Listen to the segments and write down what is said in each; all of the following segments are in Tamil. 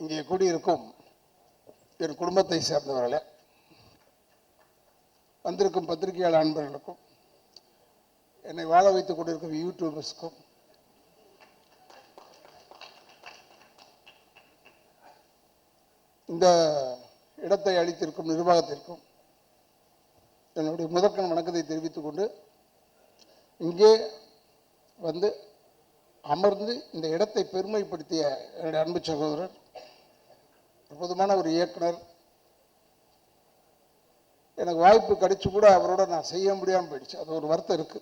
இங்கே கூடியிருக்கும் என் குடும்பத்தை சேர்ந்தவர்களே, வந்திருக்கும் பத்திரிகையாளர் அன்பர்களுக்கும், என்னை வாழ வைத்துக் கொண்டிருக்கும் யூடியூபர்ஸ்க்கும், இந்த இடத்தை அளித்திருக்கும் நிர்வாகத்திற்கும் என்னுடைய முதற்கண் வணக்கத்தை தெரிவித்துக் கொண்டு, இங்கே வந்து அமர்ந்து இந்த இடத்தை பெருமைப்படுத்திய என்னுடைய அன்பு சகோதரர், அற்புதமான ஒரு இயக்குனர், எனக்கு வாய்ப்பு கிடைச்சு கூட அவரோட நான் செய்ய முடியாமல் போயிடுச்சு. அது ஒரு வருத்தம் இருக்கு.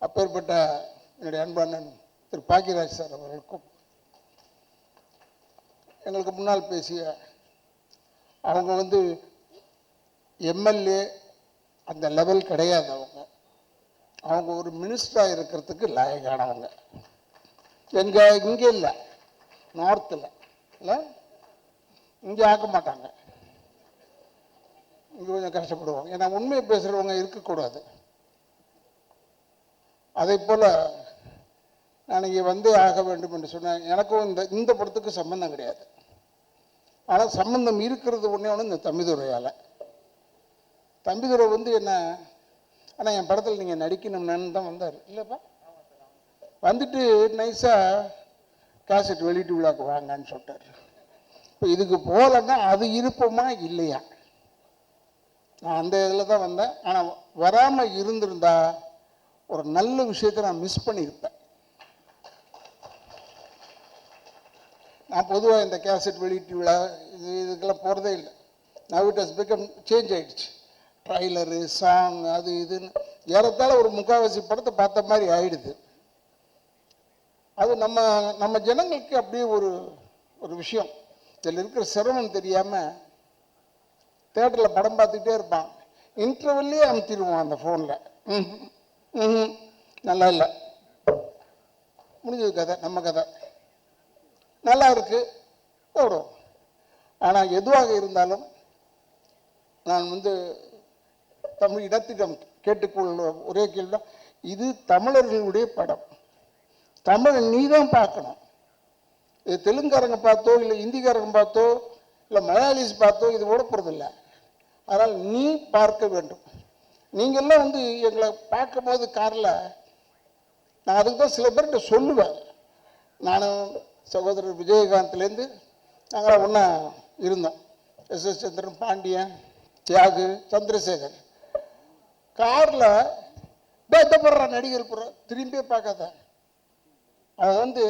அப்பேற்பட்ட என்னுடைய அன்பண்ணன் திரு பாக்கியராஜ் சார் அவர்களுக்கும், எங்களுக்கு முன்னால் பேசிய அவங்க வந்து எம்எல்ஏ அந்த லெவல் கிடையாது. அவங்க ஒரு மினிஸ்டராக இருக்கிறதுக்கு லாயக்கானவங்க. இங்கே இல்லை, நார்த்தில் இல்லை, இங்கே ஆக்க மாட்டாங்க. இங்கே கொஞ்சம் கஷ்டப்படுவாங்க. ஏன்னா உண்மையை பேசுகிறவங்க இருக்கக்கூடாது. அதே போல் நான் இங்கே வந்தே ஆக வேண்டும் என்று சொன்னேன். எனக்கும் இந்த படத்துக்கு சம்பந்தம் கிடையாது. ஆனால் சம்பந்தம் இருக்கிறது ஒன்றே ஒன்று, இந்த தம்பிதுரையால். தம்பிதுரை வந்து என்ன, ஆனால் என் படத்தில் நீங்கள் நடிக்கணும்னு தான் வந்தார். இல்லைப்பா, வந்துட்டு நைஸாக கேசட் வெளியிட்டு விழாக்கு வாங்கன்னு சொல்லிட்டார். இப்போ இதுக்கு போகலன்னா அது இருப்போமா இல்லையா? நான் அந்த இதில் தான் வந்தேன். ஆனால் வராமல் இருந்திருந்தா ஒரு நல்ல விஷயத்தை நான் மிஸ் பண்ணியிருப்பேன். நான் பொதுவாக இந்த கேசட் வெளியீட்டு விழா இதுக்கெல்லாம் போகிறதே இல்லை. Now it has become change ஆகிடுச்சு. ட்ரைலரு, சாங், அது இதுன்னு ஏறத்தாழ ஒரு முக்கால்வாசி படத்தை பார்த்த மாதிரி ஆயிடுது. அது நம்ம ஜனங்களுக்கு அப்படியே ஒரு விஷயம். இதில் இருக்கிற சிரமம் தெரியாமல் தேட்டரில் படம் பார்த்துக்கிட்டே இருப்பான். இன்டர்வெல்லே அமுத்திடுவான் அந்த ஃபோனில். நல்லா இல்லை, முடிஞ்சது கதை, நம்ம கதை நல்லா இருக்கு போடும். ஆனால் எதுவாக இருந்தாலும் நான் வந்து தமிழ் இடத்திடம் கேட்டுக்கொள்ள ஒரே கேள்வி, இது தமிழர்களுடைய படம். தமிழ் நீ தான் பார்க்கணும். இது தெலுங்காரங்க பார்த்தோ இல்லை ஹிந்திக்காரங்க பார்த்தோ இல்லை மலையாளிஸ் பார்த்தோ இது ஓட போகிறதில்லை. அதனால் நீ பார்க்க வேண்டும். நீங்கள்லாம் வந்து எங்களை பார்க்கும்போது காரில் நான் அதுக்கு தான் சில பேர்கிட்ட சொல்லுவேன். நானும் சகோதரர் விஜயகாந்த்லேருந்து நாங்களாம் ஒன்றா இருந்தோம். எஸ் சந்திரன், பாண்டியன், தியாகு, சந்திரசேகர். காரில் போடுற நடிகர் போடுற திரும்பியே பார்க்காத. அதை வந்து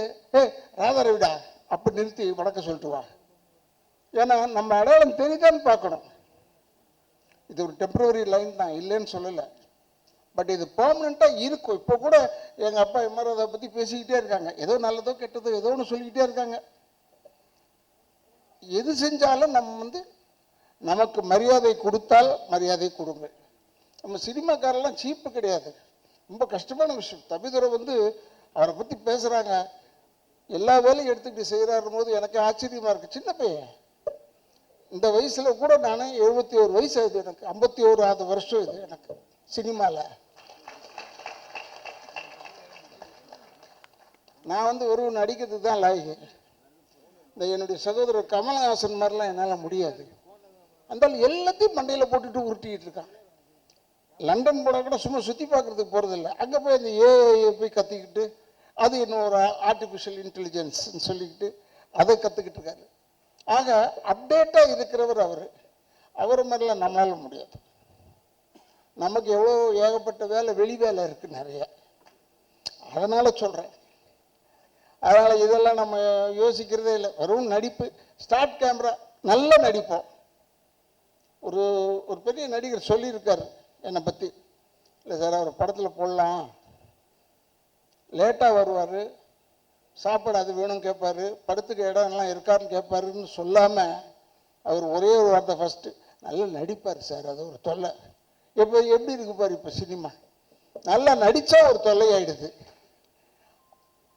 ராதாரவிடா அப்படி நிறுத்தி வணக்கம் சொல்லிட்டு வா. ஏன்னா நம்ம அடையாளம் தெரியுதான்னு பார்க்கணும். இது ஒரு டெம்பரவரி லைன் தான், இல்லைன்னு சொல்லலை. பட் இது பெர்மனண்ட்டாக இருக்கும். இப்போ கூட எங்கள் அப்பா எம்ஆர் அதை பற்றி பேசிக்கிட்டே இருக்காங்க. ஏதோ நல்லதோ கெட்டதோ ஏதோ ஒன்று சொல்லிக்கிட்டே இருக்காங்க. எது செஞ்சாலும் நம்ம வந்து நமக்கு மரியாதை கொடுத்தால் மரியாதை கொடுங்கள். நம்ம சினிமாக்காரெல்லாம் சீப்பு கிடையாது. ரொம்ப கஷ்டமான விஷயம். தம்பிதுரை வந்து அவரை பற்றி பேசுகிறாங்க, எல்லா வேலையும் எடுத்துக்கிட்டு செய்கிறாரும் போது எனக்கு ஆச்சரியமாக இருக்குது. சின்ன பையன், இந்த வயசில் கூட நான் 71 வயசு ஆகுது எனக்கு. 51வது வருஷம் இது எனக்கு சினிமாவில். நான் வந்து ஒரு நடிக்கிறதுக்கு தான் லாயக்கு. இந்த என்னுடைய சகோதரர் கமல்ஹாசன் மாதிரிலாம் என்னால் முடியாது. அந்த எல்லாத்தையும் மண்டையில் போட்டுட்டு உருட்டிக்கிட்டு இருக்கான். லண்டன் போனால் கூட சும்மா சுற்றி பார்க்குறதுக்கு போகிறதில்ல. அங்கே போய் அந்த ஏஐ போய் கற்றுக்கிட்டு, அது இன்னொரு ஆர்டிஃபிஷியல் இன்டெலிஜென்ஸ்ன்னு சொல்லிக்கிட்டு அதை கற்றுக்கிட்டு இருக்காரு. ஆக அப்டேட்டாக இருக்கிறவர் அவர் மாதிரிலாம் நம்மளால முடியாது. நமக்கு எவ்வளோ ஏகப்பட்ட வேலை, வெளி வேலை இருக்குது நிறைய. அதனால் சொல்கிறேன். அதனால் இதெல்லாம் நம்ம யோசிக்கிறதே இல்லை. வெறும் நடிப்பு, ஸ்டார்ட் கேமரா, நல்லா நடிப்போம். ஒரு பெரிய நடிகர் சொல்லியிருக்காரு என்னை பற்றி. இல்லை சார், அவர் படத்தில் போடலாம், லேட்டாக வருவார், சாப்பாடு அது வேணும் கேட்பார், படத்துக்கு இடம்லாம் இருக்காருன்னு கேட்பாருன்னு சொல்லாமல் அவர் ஒரே ஒரு வார்த்தை ஃபஸ்ட்டு, நல்லா நடிப்பார் சார், அது ஒரு தொல்லை. இப்போ எப்படி இருக்கு பாரு இப்போ சினிமா, நல்லா நடித்தா ஒரு தொல்லையாயிடுது.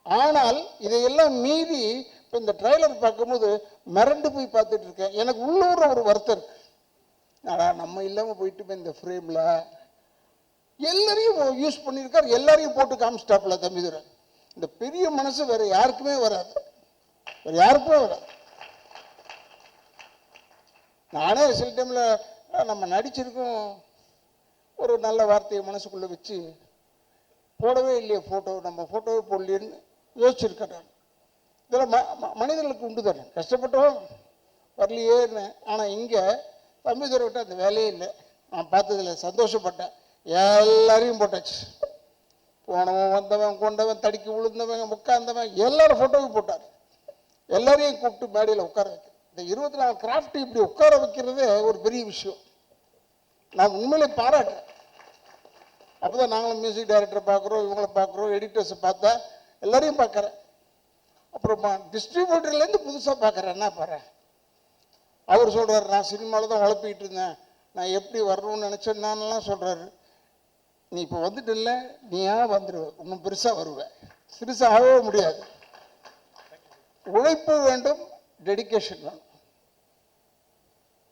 ஆனால் இதையெல்லாம் மீறி இப்போ இந்த ட்ரைலர் பார்க்கும்போது மிரண்டு போய் பார்த்துட்டு இருக்கேன். எனக்கு உள்ளூர ஒரு வருத்தம் இருக்கு. நம்ம இல்லாமல் போயிட்டு போய் இந்த ஃப்ரேமில் எல்லாரையும் யூஸ் பண்ணியிருக்கார், எல்லாரையும் போட்டு காமிச்சிட்டாப்புல தம்பிதுரை. இந்த பெரிய மனசு வேற யாருக்குமே வராது. ஒரு யாருக்கும் வராது. நானே சில டைமில் நம்ம நடிச்சிருக்கோம், ஒரு நல்ல வார்த்தையை மனசுக்குள்ளே வச்சு போடவே இல்லையே ஃபோட்டோ, நம்ம ஃபோட்டோவே போடலையேன்னு யோசிச்சிருக்கேன் நான். இதெல்லாம் மனிதர்களுக்கு உண்டு தானே, கஷ்டப்பட்டோம் வரலையேன்னு. ஆனால் இங்கே தம்பிதுரை விட்டு அந்த வேலையே இல்லை. நான் பார்த்ததில் சந்தோஷப்பட்டேன். எல்லாரையும் போட்டாச்சு, போனவன் வந்தவன் கொண்டவன் தடிக்கி விழுந்தவன் உட்கார்ந்தவன் எல்லாரும் ஃபோட்டோவும் போட்டார். எல்லாரையும் கூப்பிட்டு மேடையில் உட்கார வைக்க, இந்த 24 கிராஃப்ட் இப்படி உட்கார வைக்கிறதே ஒரு பெரிய விஷயம். நான் உண்மையிலே பாராட்டுறேன். அப்போ தான் நாங்களும் மியூசிக் டைரக்டரை பார்க்குறோம், இவங்களை பார்க்குறோம், எடிட்டர்ஸை பார்த்தா எல்லாரையும் பார்க்குறேன். அப்புறமா டிஸ்ட்ரிபியூட்டர்லேருந்து புதுசாக பார்க்குறேன். என்ன பாரு, அவர் சொல்கிறார், நான் சினிமாவில் தான் உழப்பிக்கிட்டு இருந்தேன், நான் எப்படி வரணும்னு நினச்சேன் நான்லாம் சொல்கிறாரு. நீ இப்போ வந்துட்டு இல்லை, நீயா வந்துடுவேன், இன்னும் பெருசாக வருவேன், சிறுசாகவே முடியாது. உழைப்பு வேண்டும், டெடிக்கேஷன் வேணும்.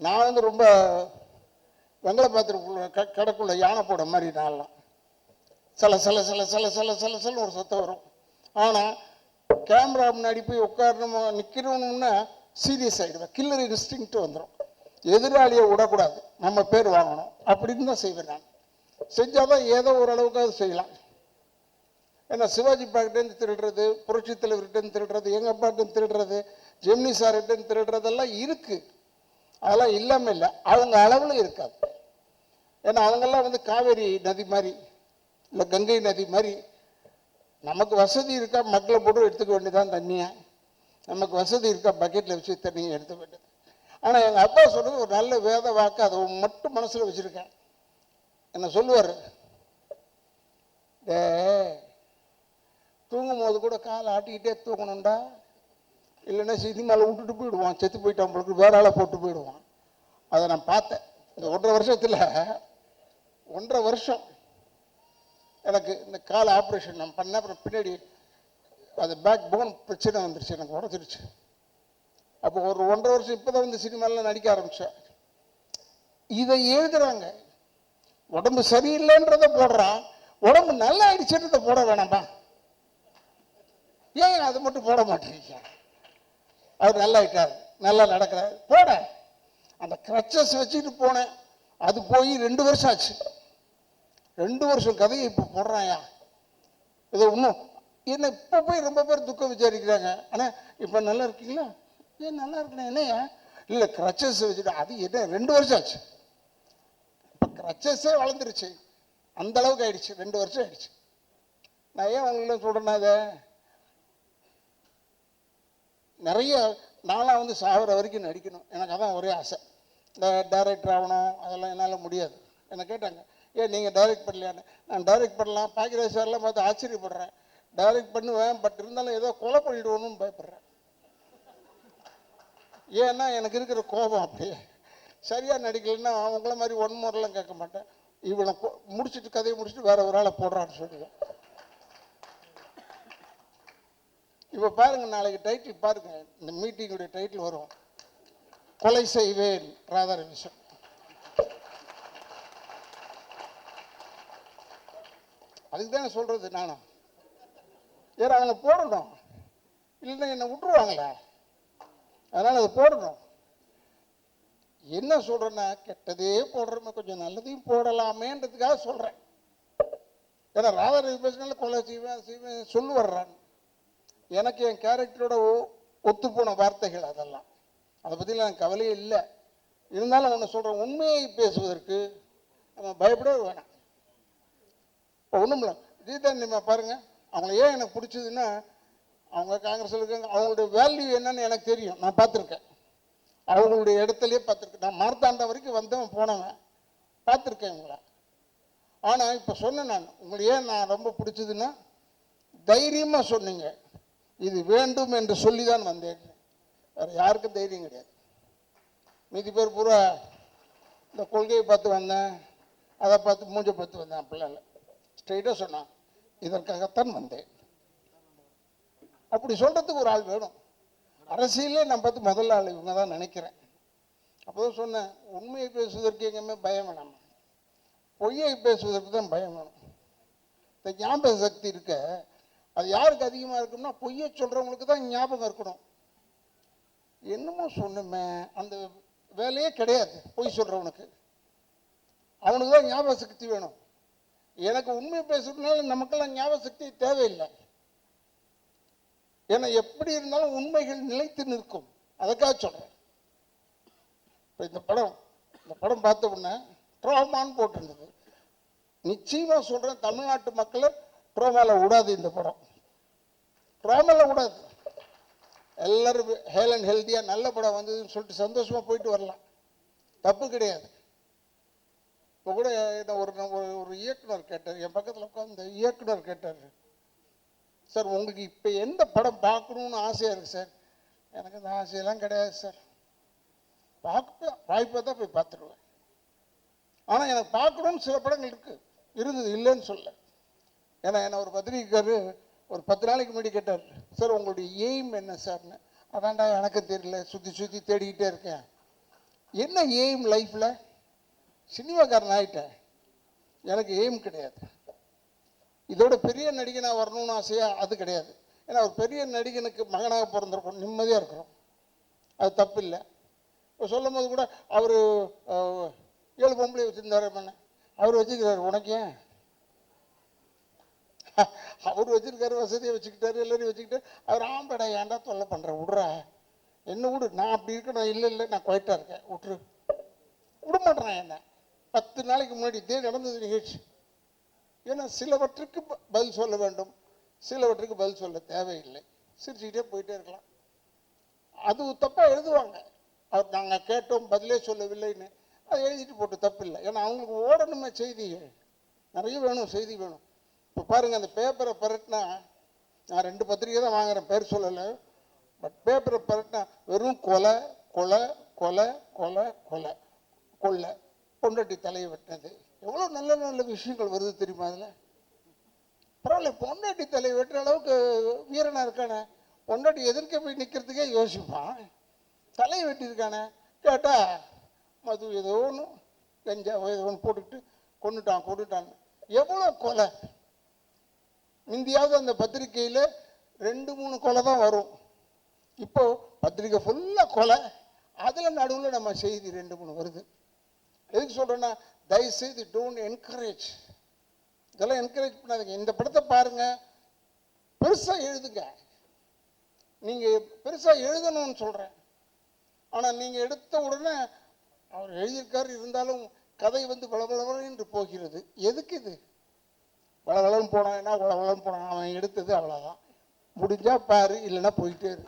நான் வந்து ரொம்ப வெங்கல பாத்திரக்குள்ள கடைக்குள்ள யானை போட மாதிரி நான்லாம் சில சில சில சில சில சில சில ஒரு சத்தம் வரும். ஆனால் கேமரா முன்னாடி போய் உட்காரணும் நிற்கணும்னா சீரியஸ் ஆகிடுவேன். கில்லர் இன்ஸ்டிங்க்ட் வந்துடும். எதிராளியை விடக்கூடாது, நம்ம பேர் வாங்கணும் அப்படின்னு தான் செய்வேன். நான் செஞ்சால் தான் ஏதோ ஓரளவுக்காவது செய்யலாம். ஏன்னா சிவாஜி பாக்கிட்டேருந்து திருடுறது, புரட்சி தலைவர்கிட்டேருந்து திருடுறது, எங்கள் அப்பாட்டேருந்து திருடுறது, ஜெமினி சார்கிட்டேருந்து திருடுறதெல்லாம் இருக்குது. அதெல்லாம் இல்லாமல் இல்லை, அவங்க அளவில் இருக்காது. ஏன்னா அவங்கெல்லாம் வந்து காவேரி நதி மாதிரி இல்லை கங்கை நதி மாதிரி. நமக்கு வசதி இருக்கா மக்களை போட்டு எடுத்துக்க வேண்டியதான் தண்ணியை, நமக்கு வசதி இருக்கா பக்கெட்டில் வச்சு தண்ணியை எடுத்துக்க வேண்டியது. ஆனால் எங்கள் அப்பா சொல்கிறது ஒரு நல்ல வேத வாக்கு, அதை மட்டும் மனசில் வச்சுருக்கேன். என்ன சொல்லுவார், தூங்கும் போது கூட காலை ஆட்டிக்கிட்டே தூங்கணும்டா, இல்லைன்னா சினிமாவில் விட்டுட்டு போயிடுவான், செத்து போயிட்டான் உங்களுக்கு வேற ஆளை போட்டு போயிடுவான். அதை நான் பார்த்தேன். இந்த 1.5 வருஷத்தில் 1.5 வருஷம் எனக்கு இந்த கால் ஆப்ரேஷன் நான் பண்ணேன். அப்புறம் பின்னாடி அது பேக் போன் பிரச்சனை வந்துருச்சு, எனக்கு உடச்சிருச்சு. அப்போ ஒரு 1.5 வருஷம் இப்போ தான் வந்து சினிமாவில் நடிக்க ஆரம்பித்தேன். இதை எழுதுறாங்க, உடம்பு சரியில்லைன்றதை போடுறான், உடம்பு நல்லா ஆயிடுச்சுன்றதை போட வேணாம்பா, ஏன் அதை மட்டும் போட மாட்டேங்க. அவர் நல்லா ஆயிட்டார், நல்லா நடக்கிறார், போட. அந்த கிரச்சஸ் வச்சுட்டு போனேன், அது போய் 2 வருஷம் ஆச்சு. 2 வருஷம் கதையை இப்போ போடுறாயா. இது இன்னும் என்ன இப்போ போய் ரொம்ப பேர் துக்கம் விசாரிக்கிறாங்க. ஆனால் இப்போ நல்லா இருக்கீங்களா, ஏன் நல்லா இருக்கணும் என்னையா, இல்லை கிரச்சஸ் வச்சுட்டு, அது என்ன 2 வருஷம் ஆச்சு. இப்போ கிரச்சஸே வளர்ந்துருச்சு, அந்த அளவுக்கு ஆயிடுச்சு, 2 வருஷம் ஆயிடுச்சு. நான் ஏன் அவங்கள சொல்கிறேன்னா, அதை நிறைய நாளாக வந்து சாகிற வரைக்கும் நடிக்கணும், எனக்கு அதான் ஒரே ஆசை. இந்த டைரக்டர் ஆகணும் அதெல்லாம் என்னால் முடியாது. என்னை கேட்டாங்க, ஏன் நீங்கள் டைரக்ட் பண்ணலையான்னு. நான் டைரக்ட் பண்ணலாம், பாக்கியராஜ் சார்லாம் பார்த்து ஆச்சரியப்படுறேன். டைரக்ட் பண்ணுவேன், பட் இருந்தாலும் ஏதோ கொலை பண்ணிவிடுவோன்னு பயப்படுறேன். ஏன்னா எனக்கு இருக்கிற கோபம் அப்படியே. சரியாக நடிக்கலைன்னா அவங்கள மாதிரி 1 முறைலாம் கேட்க மாட்டேன். இவனை முடிச்சுட்டு கதையை முடிச்சுட்டு வேற ஒரு ஆளை போடுறான்னு சொல்லுவேன். இப்போ பாருங்க, நாளைக்கு டைட்டில் பாருங்க, இந்த மீட்டிங்குடைய டைட்டில் வரும், கொலை செய்வேன் ராதாரவிசன். அதுக்கு தானே சொல்றது நானும். ஏன்னா அவங்க போடணும், இல்லைன்னா என்னை விட்டுருவாங்களே, அதனால அதை போடணும். என்ன சொல்றேன்னா, கெட்டதே போடுறோமே, கொஞ்சம் நல்லதையும் போடலாமேன்றதுக்காக சொல்றேன். ஏன்னா ராதாரவி பேசினால கொலை செய்வேன் செய்வேன் சொல்லு வர்றான். எனக்கு என் கேரக்டரோட ஒத்து போன வார்த்தைகள் அதெல்லாம், அதை பற்றிலாம் எனக்கு கவலையே இல்லை. இருந்தாலும் ஒன்று சொல்கிறேன், உண்மையை பேசுவதற்கு நம்ம பயப்படவே வேணாம். இப்போ ஒன்றும் இல்லை, ஜீதன் நம்ம பாருங்கள், அவங்கள ஏன் எனக்கு பிடிச்சதுன்னா, அவங்க காங்கிரஸில் இருக்காங்க, அவங்களுடைய வேல்யூ என்னன்னு எனக்கு தெரியும், நான் பார்த்துருக்கேன். அவங்களுடைய இடத்துலையே பார்த்துருக்கேன். நான் மார்த்தாண்டம் வரைக்கும் வந்தவன் போனவன், பார்த்துருக்கேன் இவங்கள. ஆனால் இப்போ சொன்னேன் நான், உங்களை ஏன் நான் ரொம்ப பிடிச்சதுன்னா, தைரியமாக சொன்னீங்க, இது வேண்டும் என்று சொல்லி தான் வந்தேன். வேறு யாருக்கும் தைரியம் கிடையாது. மீதி பேர் பூரா இந்த கொள்கையை பார்த்து வந்தேன், அதை பார்த்து மூஞ்சை பார்த்து வந்தேன், அப்படிலாம் இல்லை. ஸ்ட்ரெயிட்டாக சொன்னான், இதற்காகத்தான் வந்தேன். அப்படி சொல்கிறதுக்கு ஒரு ஆள் வேணும். அரசியலே நான் பார்த்து முதல் ஆள் இவங்க தான் நினைக்கிறேன். அப்போ தான் சொன்னேன், உண்மையை பேசுவதற்கு எங்கேயுமே பயம் வேணாம், பொய்யை பேசுவதற்கு தான் பயம் வேணும். இந்த ஞாபக சக்தி இருக்க, அது யாருக்கு அதிகமாக இருக்கும்னா, பொய்யை சொல்கிறவங்களுக்கு தான் ஞாபகம் இருக்கணும். என்னமோ சொன்னமே, அந்த வேலையே கிடையாது. பொய் சொல்கிறவனுக்கு அவனுக்கு தான் ஞாபக சக்தி வேணும். எனக்கு உண்மை பேசுறதுனால நமக்கெல்லாம் ஞாபக சக்தி தேவையில்லை. ஏன்னா எப்படி இருந்தாலும் உண்மைகள் நிலைத்து நிற்கும். அதுக்காக சொல்கிறேன். இப்போ இந்த படம் பார்த்த உடனே ட்ரோமான்னு போட்டிருந்தது. நிச்சயமாக சொல்கிறேன், தமிழ்நாட்டு மக்களை ட்ரோமாவில் விடாது. இந்த படம் ட்ரோமாவில் விடாது. எல்லோரும் ஹெல் அண்ட் ஹெல்த்தியாக நல்ல படம் வந்ததுன்னு சொல்லிட்டு சந்தோஷமாக போயிட்டு வரலாம், தப்பு கிடையாது. இப்போ கூட ஒரு இயக்குனர் கேட்டார், என் பக்கத்தில் உட்காந்து இயக்குனர் கேட்டார், சார் உங்களுக்கு இப்போ எந்த படம் பார்க்கணுன்னு ஆசையாக இருக்குது சார்? எனக்கு அந்த ஆசையெல்லாம் கிடையாது சார், வாய்ப்பாக தான் போய் பார்த்துருவேன். ஆனால் எனக்கு பார்க்கணுன்னு சில படங்கள் இருந்தது, இல்லைன்னு சொல்ல. ஏன்னா என்ன ஒரு பத்திரிக்கைக்காரு ஒரு 10 நாளைக்கு முன்னாடி கேட்டார், சார் உங்களுடைய எய்ம் என்ன சார்னு. அதான்டா எனக்கு தெரியல, சுற்றி தேடிக்கிட்டே இருக்கேன். என்ன எய்ம் லைஃப்பில்? சினிமாக்காரன் ஆகிட்டேன், எனக்கு எய்ம் கிடையாது. இதோட பெரிய நடிகனாக வரணும்னு ஆசையா? அது கிடையாது. ஏன்னா ஒரு பெரிய நடிகனுக்கு மகனாக பிறந்திருக்கோம், நிம்மதியாக இருக்கிறோம், அது தப்பு இல்லை. இப்போ சொல்லும் போது கூட அவர் 7 பொம்பளை வச்சுருந்தாரு, அவர் வச்சுக்கிறாரு, உனக்கு ஏன்? அவர் வச்சிருக்காரு, வசதியை வச்சுக்கிட்டாரு, எல்லாரையும் வச்சுக்கிட்டாரு. அவர் ஆம்படா ஏன்டா தொல்லை பண்ணுறேன், விட்றா என்ன விடு, நான் அப்படி இருக்கேன், இல்லை நான் குவைட்டாக இருக்கேன், விட்டுரு, விட மாட்டேறான் என்ன. 10 நாளைக்கு முன்னாடி இதே நடந்தது நிகழ்ச்சி. ஏன்னா சிலவற்றுக்கு பதில் சொல்ல வேண்டும், சிலவற்றுக்கு பதில் சொல்ல தேவையில்லை, சிரிச்சுக்கிட்டே போயிட்டே இருக்கலாம். அது தப்பாக எழுதுவாங்க, அவர் நாங்கள் கேட்டோம் பதிலே சொல்லவில்லைன்னு, அதை எழுதிட்டு போட்டு தப்பு இல்லை. ஏன்னா அவங்களுக்கு ஓடணுமே, செய்தி நிறைய வேணும், செய்தி வேணும். இப்போ பாருங்கள், அந்த பேப்பரை பரட்டினா, நான் 2 பத்திரிக்கை தான் வாங்குகிறேன், பேர் சொல்லலை, பட் பேப்பரை பரட்டினா வெறும் கொலை கொலை கொலை கொலை கொலை கொள்ளை, பொண்டாட்டி தலையை வெட்டினது, எவ்வளோ நல்ல நல்ல விஷயங்கள் வருது தெரியுமா? அதில் பரவாயில்ல, பொண்டாட்டி தலையை வெட்டுற அளவுக்கு வீரனாக இருக்கானே, பொண்டாட்டி எதிர்க்க போய் நிற்கிறதுக்கே யோசிப்பான், தலையை வெட்டியிருக்கானே. கேட்டால் மது ஏதோ ஒன்று கஞ்சா ஏதோ ஒன்று போட்டுக்கிட்டு கொண்டுட்டான். எவ்வளோ கொலை! முந்தியாவது அந்த பத்திரிக்கையில் 2-3 கொலை தான் வரும், இப்போ பத்திரிக்கை ஃபுல்லாக கொலை, அதில் நடுவில் நம்ம செய்தி 2-3 வருது. எதுக்கு சொல்கிறேன்னா, தயவுசெய்து டோன்ட் என்கரேஜ், இதெல்லாம் என்கரேஜ் பண்ணாதீங்க. இந்த படத்தை பாருங்கள், பெருசாக எழுதுங்க, நீங்கள் பெருசாக எழுதணும்னு சொல்கிறேன். ஆனால் நீங்கள் எடுத்த உடனே அவர் எழுதியிருக்காரு, இருந்தாலும் கதை வளவளன்னு போகிறது. எதுக்கு இது? வளவளன்னு போனான்னா வளவளன்னு போனான், அவன் எடுத்தது அவ்வளோதான். முடிஞ்சா பாரு, இல்லைன்னா போயிட்டே இரு.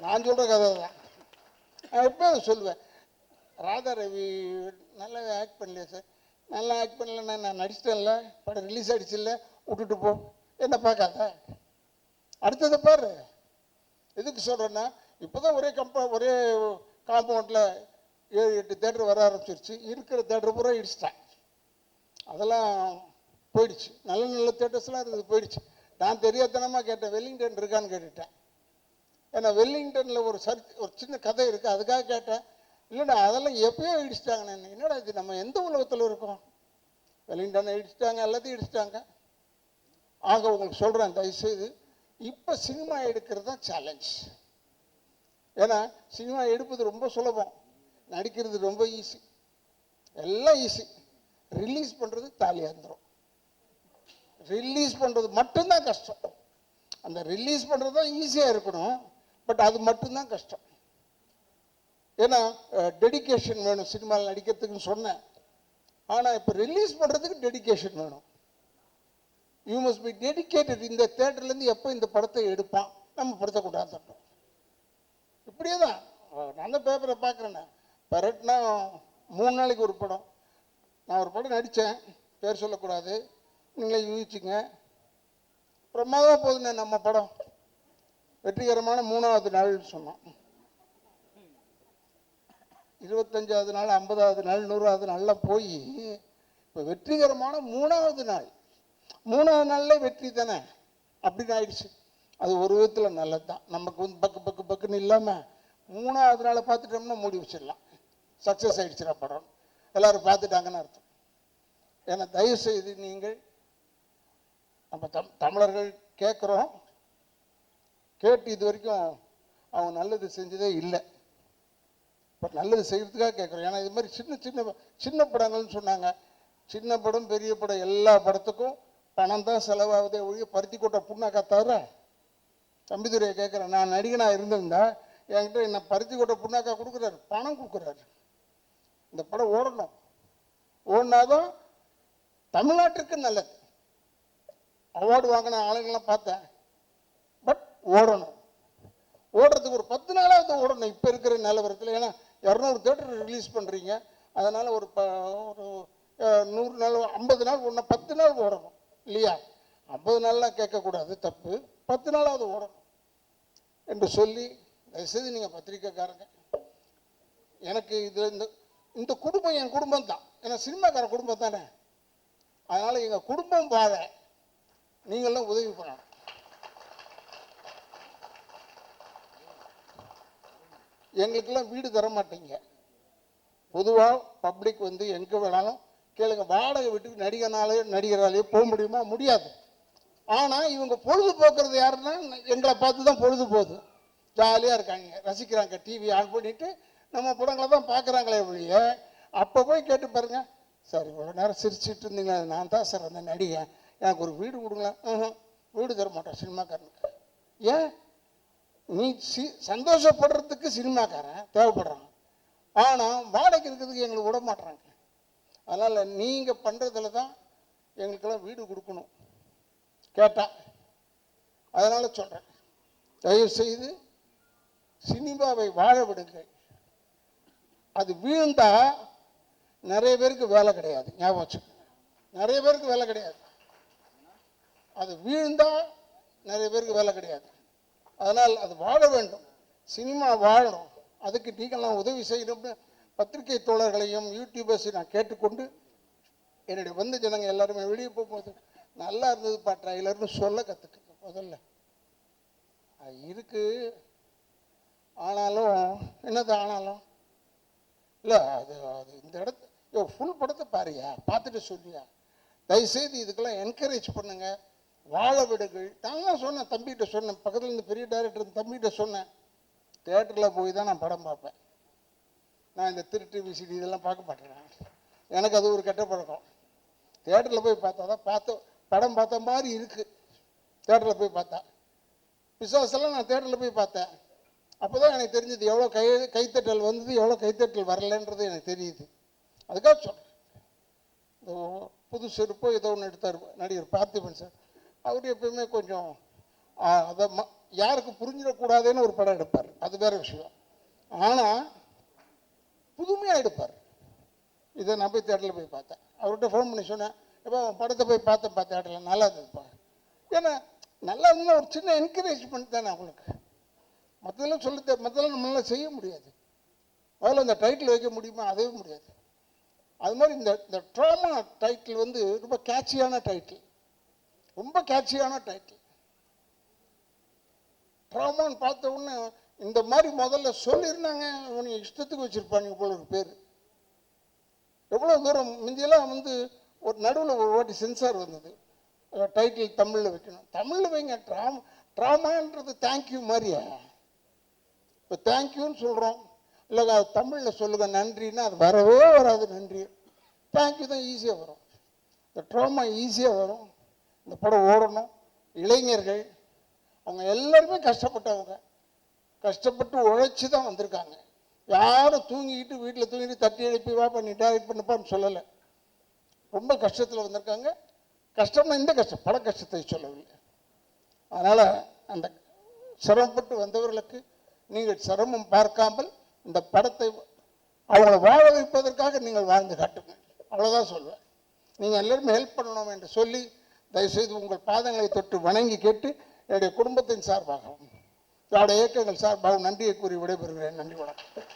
நான் சொல்கிற கதை தான். நான் எப்போ அதை சொல்லுவேன், ராதா ரவி நல்லா ஆக்ட் பண்ணலையா சார்? நல்லா ஆக்ட் பண்ணலன்னா நான் நடிச்சிட்டேன்ல, படம் ரிலீஸ் ஆகிடுச்சில்ல, விட்டுட்டு போ, என்ன பார்க்காத, அடுத்ததை பாரு. எதுக்கு சொல்கிறேன்னா, இப்போ தான் ஒரே காம்பவுண்டில் 7-8 தேட்டர் வர ஆரம்பிச்சிருச்சு. இருக்கிற தேட்டர் பூரா இடிச்சிட்டேன், அதெல்லாம் போயிடுச்சு. நல்ல நல்ல தேட்டர்ஸ்லாம் இருக்குது, போயிடுச்சு. நான் தெரியாதனமாக கேட்டேன், வெல்லிங்டன் இருக்கான்னு கேட்டுட்டேன். ஏன்னா வெல்லிங்டனில் ஒரு சின்ன கதை இருக்குது, அதுக்காக கேட்டேன். இல்லைடா அதெல்லாம் எப்பயோ இடிச்சிட்டாங்க. என்னடா இது, நம்ம எந்த உலகத்தில் இருக்கோம்? வெல்லிங்டனை இடிச்சிட்டாங்க, எல்லாத்தையும் இடிச்சிட்டாங்க. ஆக உங்களுக்கு சொல்கிறேன், தயவுசெய்து இப்போ சினிமா எடுக்கிறது தான் சேலஞ்ச். ஏன்னா சினிமா எடுப்பது ரொம்ப சுலபம், நடிக்கிறது ரொம்ப ஈஸி, எல்லாம் ஈஸி. ரிலீஸ் பண்ணுறது தாலியாந்திரம், ரிலீஸ் பண்ணுறது மட்டும்தான் கஷ்டம். அந்த ரிலீஸ் பண்ணுறது தான் ஈஸியாக இருக்கணும், பட் அது மட்டும்தான் கஷ்டம். ஏன்னா டெடிக்கேஷன் வேணும் சினிமாவில் நடிக்கிறதுக்குன்னு சொன்னேன். ஆனால் இப்போ ரிலீஸ் பண்ணுறதுக்கு டெடிக்கேஷன் வேணும். You must be dedicated. இந்த தேட்டர்லேருந்து எப்போ இந்த படத்தை எடுப்பான், நம்ம படத்தை கொண்டாந்துட்டோம். இப்படியே தான் நான் தான் பேப்பரை பார்க்குறேண்ணே. பரட்னா 3 நாளைக்கு ஒரு படம். நான் ஒரு படம் நடித்தேன், பேர் சொல்லக்கூடாது, நீங்களே யூகிச்சிங்க. பிரமாதமாக போகுதுண்ணே நம்ம படம், வெற்றிகரமான 3வது நாள் சொன்னோம். 25வது நாள், 50வது நாள், 100வது நாள்லாம் போய் இப்போ வெற்றிகரமான 3வது நாள். 3வது நாளில் வெற்றி தானே அப்படின்னு ஆயிடுச்சு. அது ஒரு விதத்தில் நல்லது தான், நமக்கு பக்குன்னு இல்லாமல் 3வது நாளை பார்த்துட்டோம்னா மூடி வச்சிடலாம், சக்ஸஸ் ஆகிடுச்சுடா படம், எல்லோரும் பார்த்துட்டாங்கன்னு அர்த்தம். ஏன்னா தயவுசெய்து நீங்கள், நம்ம தமிழர்கள் கேட்குறோம், கேட்டு இது வரைக்கும் அவங்க நல்லது செஞ்சதே இல்லை. இப்போ நல்லது செய்கிறதுக்காக கேட்குறோம். ஏன்னா இது மாதிரி சின்ன சின்ன சின்ன படங்கள்னு சொன்னாங்க. சின்ன படம் பெரிய படம் எல்லா படத்துக்கும் பணம் தான் செலவாகுதே ஒழிய பருத்தி கொட்டை புண்ணாக்கா தவிர. தம்பிதுரையை கேட்குறேன், நான் நடிகனாக இருந்திருந்தா என்கிட்ட என்ன பருத்தி கொட்டை புண்ணாக்கா கொடுக்குறாரு, பணம் கொடுக்குறாரு. இந்த படம் ஓடணும், ஓடினாதான் தமிழ்நாட்டுக்கு நல்லது. அவார்டு வாங்கின ஆளுங்கெல்லாம் பார்த்தேன். பட் ஓடணும், ஓடுறதுக்கு ஒரு 10 நாளாவது ஓடணும் இப்போ இருக்கிற நிலவரத்தில். ஏன்னா 200 தேட்டர் ரிலீஸ் பண்ணுறீங்க, அதனால் ஒரு 100 நாள் 50 நாள் ஒன்று 10 நாள் ஓடணும் இல்லையா? 50 நாள்லாம் கேட்கக்கூடாது, தப்பு. 10 நாளாவது ஓடணும் என்று சொல்லி தயவுசெய்து நீங்கள் பத்திரிக்கைக்காரங்க, எனக்கு இது இந்த குடும்பம் என் குடும்பம் தான். ஏன்னா சினிமாக்கார குடும்பம் தானே, அதனால் எங்கள் குடும்பம் வாழ நீங்களும் உதவி பண்ணணும். எங்களுக்கெல்லாம் வீடு தர மாட்டீங்க. பொதுவாக பப்ளிக் வந்து எங்கே வேணாலும் கேளுங்க, வாடகை வீட்டுக்கு நடிகராலேயே போக முடியுமா? முடியாது. ஆனால் இவங்க பொழுது போக்குறது யாருன்னா எங்களை பார்த்து தான் பொழுது போகுது. ஜாலியாக இருக்காங்க, ரசிக்கிறாங்க, டிவி ஆன் பண்ணிவிட்டு நம்ம படங்களை தான் பார்க்குறாங்களே ஒழிய. அப்போ போய் கேட்டு பாருங்க, சார் இவ்வளோ நேரம் சிரிச்சுட்டு இருந்தீங்க, நான் தான் சார் அந்த நடிகன், எனக்கு ஒரு வீடு கொடுங்களேன். வீடு தர மாட்டோம் சினிமாக்காரனுக்கு. ஏன்? நீ சந்தோஷப்படுறதுக்கு சினிமாக்காரன் தேவைப்படுறாங்க, ஆனால் வாடகை இருக்கிறதுக்கு எங்களுக்கு விட மாட்டுறாங்க. அதனால் நீங்கள் பண்ணுறதுல தான் எங்களுக்கெல்லாம் வீடு கொடுக்கணும் கேட்டால். அதனால் சொல்கிறேன், தயவுசெய்து சினிமாவை வாழ விடுங்கள். அது வீழ்ந்தா நிறைய பேருக்கு வேலை கிடையாது, ஞாபகம் வச்சுக்கோங்க. நிறைய பேருக்கு வேலை கிடையாது. அது வீழ்ந்தா நிறைய பேருக்கு வேலை கிடையாது. அதனால் அது வாழ வேண்டும், சினிமா வாழணும். அதுக்கு நீங்கள்லாம் உதவி செய்யணும்னு பத்திரிகை தோழர்களையும் யூடியூபர்ஸையும் நான் கேட்டுக்கொண்டு, என்னுடைய வந்த ஜனங்க எல்லாருமே வெளியே போகும்போது நல்லா இருந்ததுப்பா ட்ரைலர்னு சொல்ல கற்றுக்குங்க. முதல்ல அது இருக்கு, ஆனாலும் என்னது ஆனாலும் இல்லை, அது அது இந்த இடத்து ஃபுல் படத்தை பாருயா, பார்த்துட்டு சொல்லியா. தயவுசெய்து இதுக்கெல்லாம் என்கரேஜ் பண்ணுங்க, வாழ விடுங்கள். நான் சொன்னேன், தம்பிகிட்ட சொன்னேன், பக்கத்தில் இருந்து பெரிய டைரக்டர் தம்பிகிட்ட சொன்னேன், தேட்டரில் போய் தான் நான் படம் பார்ப்பேன். நான் இந்த திருட்டு விசிடி இதெல்லாம் பார்க்க மாட்டேன். எனக்கு அது ஒரு கெட்ட பழக்கம். தேட்டரில் போய் பார்த்தா தான் படம் பார்த்த மாதிரி இருக்குது. தேட்டரில் போய் பார்த்தா பிசாசெல்லாம் நான் தேட்டரில் போய் பார்த்தேன். அப்போ தான் எனக்கு தெரிஞ்சது எவ்வளோ கைத்தட்டல் வந்தது, எவ்வளோ கைத்தட்டல் வரலன்றது எனக்கு தெரியுது. அதுக்காக சொல்கிறேன். இந்த புது செருப்போ ஏதோ ஒன்று எடுத்தார் நடிகர் பார்த்திபன் சார். அவர் எப்பயுமே கொஞ்சம் அதை யாருக்கு புரிஞ்சிடக்கூடாதுன்னு ஒரு படம் எடுப்பார், அது வேறு விஷயம். ஆனால் புதுமையாக எடுப்பார். இதை நான் போய் தேட்டரில் போய் பார்த்தேன். அவர்கிட்ட ஃபோன் பண்ணி சொன்னேன், எப்போ படத்தை போய் பார்த்தேன்ப்பா தேட்டரில், நல்லா இருந்ததுப்பா. ஏன்னா நல்லா இருந்தால் ஒரு சின்ன என்கரேஜ்மெண்ட் தானே அவங்களுக்கு. மற்றதெல்லாம் மற்றதெல்லாம் நம்மளால் செய்ய முடியாது. முதல்ல இந்த டைட்டில் வைக்க முடியுமா? அதே முடியாது. அது மாதிரி இந்த ட்ராமா டைட்டில் வந்து ரொம்ப கேட்சியான டைட்டில், ரொம்ப கேட்சியான டைட்டில். ட்ராமான்னு பார்த்த உடனே இந்த மாதிரி முதல்ல சொல்லியிருந்தாங்க, இவனை இஷ்டத்துக்கு வச்சுருப்பாங்க போல ஒரு பேர். எவ்வளோ தூரம் முந்தியெல்லாம் வந்து ஒரு நடுவில் ஒரு வாட்டி சென்சார் வந்தது, டைட்டில் தமிழில் வைக்கணும். தமிழில் வைங்க, ட்ராமான்றது தேங்க்யூ மாதிரியா? இப்போ தேங்க்யூன்னு சொல்கிறோம், இல்லை தமிழில் சொல்லுங்க நன்றின்னா அது வரவே வராது. நன்றி தேங்க்யூ தான் ஈஸியாக வரும். இந்த ட்ராமா ஈஸியாக வரும். இந்த படம் ஓடணும். இளைஞர்கள் அவங்க எல்லாருமே கஷ்டப்பட்டவங்க, கஷ்டப்பட்டு உழைச்சி தான் வந்திருக்காங்க. யாரும் தூங்கிக்கிட்டு வீட்டில் தூங்கிட்டு தட்டி எழுப்பி வா பண்ணி டைரக்ட் பண்ணப்பான்னு சொல்லலை. ரொம்ப கஷ்டத்தில் வந்திருக்காங்க. கஷ்டம்னா இந்த கஷ்டம், பல கஷ்டத்தை சொல்லவில்லை. அதனால் அந்த சிரமப்பட்டு வந்தவர்களுக்கு நீங்கள் சிரமம் பார்க்காமல் இந்த படத்தை அவங்களை வாழ வைப்பதற்காக நீங்கள் வாழ்ந்து காட்டுங்க, அவ்வளோதான் சொல்வேன். நீங்கள் எல்லாருமே ஹெல்ப் பண்ணணும் என்று சொல்லி தயவுசெய்து உங்கள் பாதங்களை தொட்டு வணங்கி கேட்டு என்னுடைய குடும்பத்தின் சார்பாகவும் திராவிட இயக்கங்கள் சார்பாகவும் நன்றியை கூறி விடைபெறுகிறேன். நன்றி, வணக்கம்.